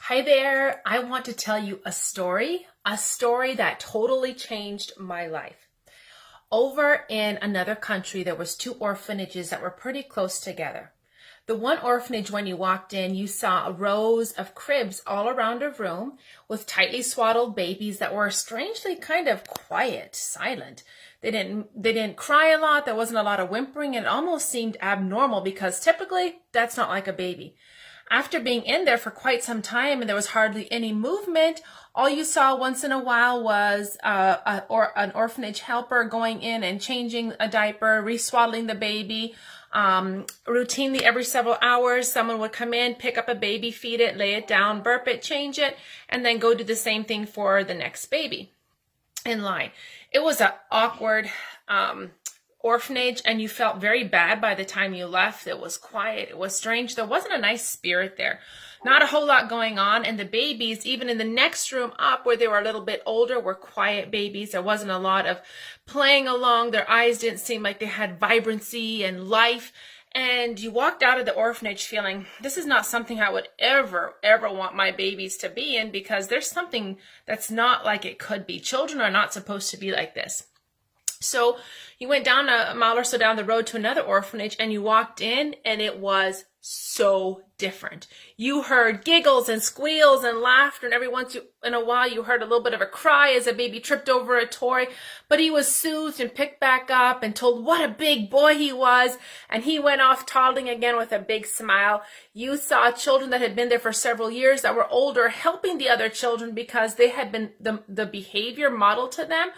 Hi there. I want to tell you a story that totally changed my life. Over in another country, there was two orphanages that were pretty close together. The one orphanage, when you walked in, you saw rows of cribs all around a room with tightly swaddled babies that were strangely kind of quiet, silent. They didn't cry a lot. There wasn't a lot of whimpering, and it almost seemed abnormal because typically that's not like a baby. After being in there for quite some time and there was hardly any movement, all you saw once in a while was an orphanage helper going in and changing a diaper, reswaddling the baby. Routinely every several hours, someone would come in, pick up a baby, feed it, lay it down, burp it, change it, and then go do the same thing for the next baby in line. It was an awkward orphanage, and you felt very bad by the time you left. It was quiet. It was strange. There wasn't a nice spirit there. Not a whole lot going on. And the babies, even in the next room up where they were a little bit older, were quiet babies. There wasn't a lot of playing along. Their eyes didn't seem like they had vibrancy and life. And you walked out of the orphanage feeling, this is not something I would ever want my babies to be in, because there's something that's not like it could be. Children are not supposed to be like this. So you went down a mile or so down the road to another orphanage, and you walked in, and it was so different. You heard giggles and squeals and laughter, and every once in a while you heard a little bit of a cry as a baby tripped over a toy, but he was soothed and picked back up and told what a big boy he was, and he went off toddling again with a big smile. You saw children that had been there for several years that were older helping the other children because they had been the behavior modeled to them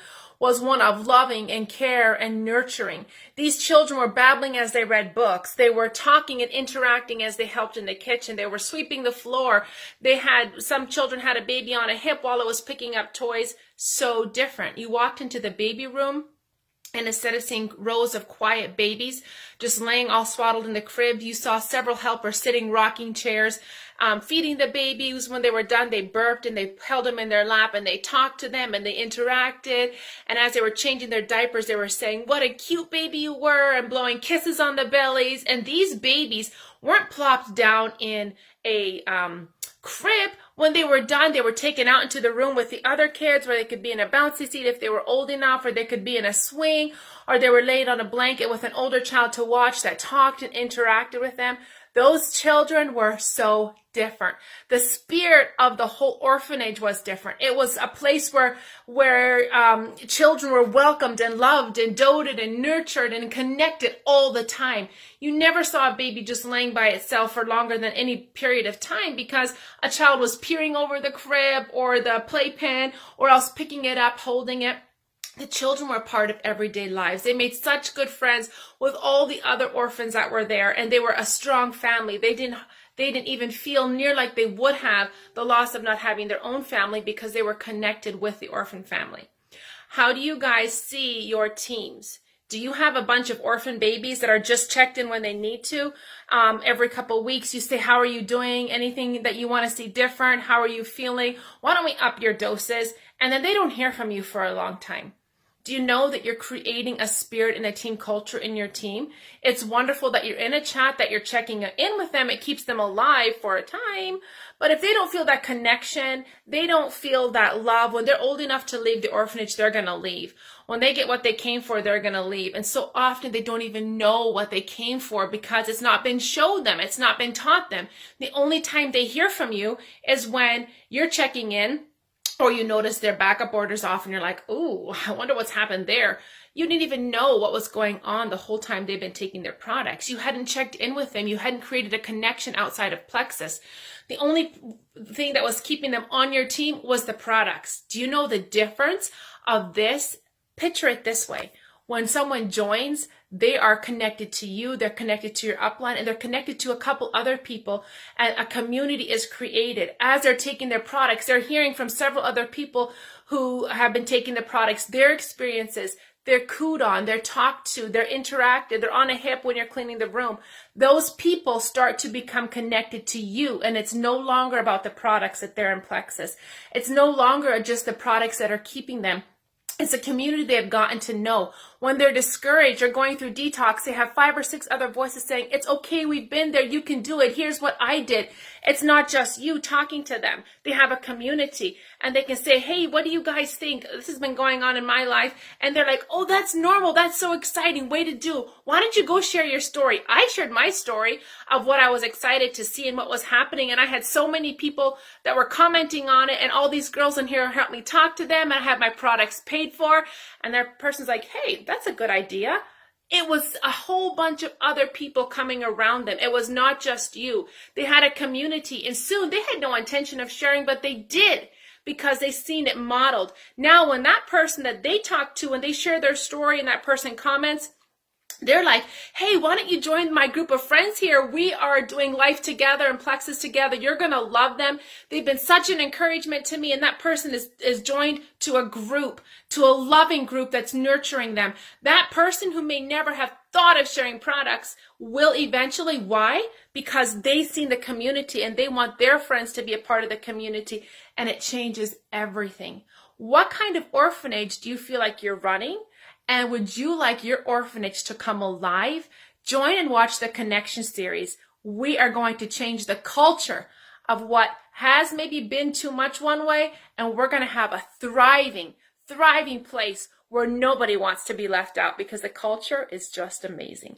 was one of loving and care and nurturing. These children were babbling as they read books. They were talking and interacting as they helped in the kitchen. They were sweeping the floor. Some children had a baby on a hip while it was picking up toys. So different. You walked into the baby room, and instead of seeing rows of quiet babies just laying all swaddled in the crib, you saw several helpers sitting rocking chairs, feeding the babies. When they were done, they burped and they held them in their lap and they talked to them and they interacted. And as they were changing their diapers, they were saying, what a cute baby you were, and blowing kisses on the bellies. And these babies weren't plopped down in a crib. When they were done, they were taken out into the room with the other kids, where they could be in a bouncy seat if they were old enough, or they could be in a swing, or they were laid on a blanket with an older child to watch that talked and interacted with them. Those children were so different. The spirit of the whole orphanage was different. It was a place where children were welcomed and loved and doted and nurtured and connected all the time. You never saw a baby just laying by itself for longer than any period of time, because a child was peering over the crib or the playpen, or else picking it up, holding it. The children were part of everyday lives. They made such good friends with all the other orphans that were there, and they were a strong family. They didn't even feel near like they would have the loss of not having their own family, because they were connected with the orphan family. How do you guys see your teams? Do you have a bunch of orphan babies that are just checked in when they need to? Every couple of weeks you say, how are you doing? Anything that you want to see different? How are you feeling? Why don't we up your doses? And then they don't hear from you for a long time. Do you know that you're creating a spirit and a team culture in your team? It's wonderful that you're in a chat, that you're checking in with them. It keeps them alive for a time. But if they don't feel that connection, they don't feel that love, when they're old enough to leave the orphanage, they're going to leave. When they get what they came for, they're going to leave. And so often they don't even know what they came for, because it's not been showed them. It's not been taught them. The only time they hear from you is when you're checking in, or you notice their backup orders off and you're like, ooh, I wonder what's happened there. You didn't even know what was going on the whole time they've been taking their products. You hadn't checked in with them. You hadn't created a connection outside of Plexus. The only thing that was keeping them on your team was the products. Do you know the difference of this? Picture it this way. When someone joins, they are connected to you, they're connected to your upline, and they're connected to a couple other people, and a community is created. As they're taking their products, they're hearing from several other people who have been taking the products, their experiences. They're cooed on, they're talked to, they're interacted, they're on a hip when you're cleaning the room. Those people start to become connected to you, and it's no longer about the products that they're in Plexus. It's no longer just the products that are keeping them. It's a community they have gotten to know. When they're discouraged or going through detox, they have 5 or 6 other voices saying, it's okay, we've been there, you can do it, here's what I did. It's not just you talking to them. They have a community and they can say, hey, what do you guys think? This has been going on in my life. And they're like, oh, that's normal. That's so exciting. Way to do. Why don't you go share your story? I shared my story of what I was excited to see and what was happening. And I had so many people that were commenting on it. And all these girls in here helped me talk to them. And I had my products paid for. And that person's like, hey, that's a good idea. It was a whole bunch of other people coming around them. It was not just you. They had a community, and soon they had no intention of sharing, but they did because they seen it modeled. Now, when that person that they talk to, when they share their story and that person comments, they're like, hey, why don't you join my group of friends here? We are doing life together and Plexus together. You're going to love them. They've been such an encouragement to me. And that person is joined to a group, to a loving group that's nurturing them. That person who may never have thought of sharing products will eventually. Why? Because they've seen the community and they want their friends to be a part of the community. And it changes everything. What kind of orphanage do you feel like you're running? And would you like your orphanage to come alive? Join and watch the Connection series. We are going to change the culture of what has maybe been too much one way, and we're going to have a thriving place where nobody wants to be left out because the culture is just amazing.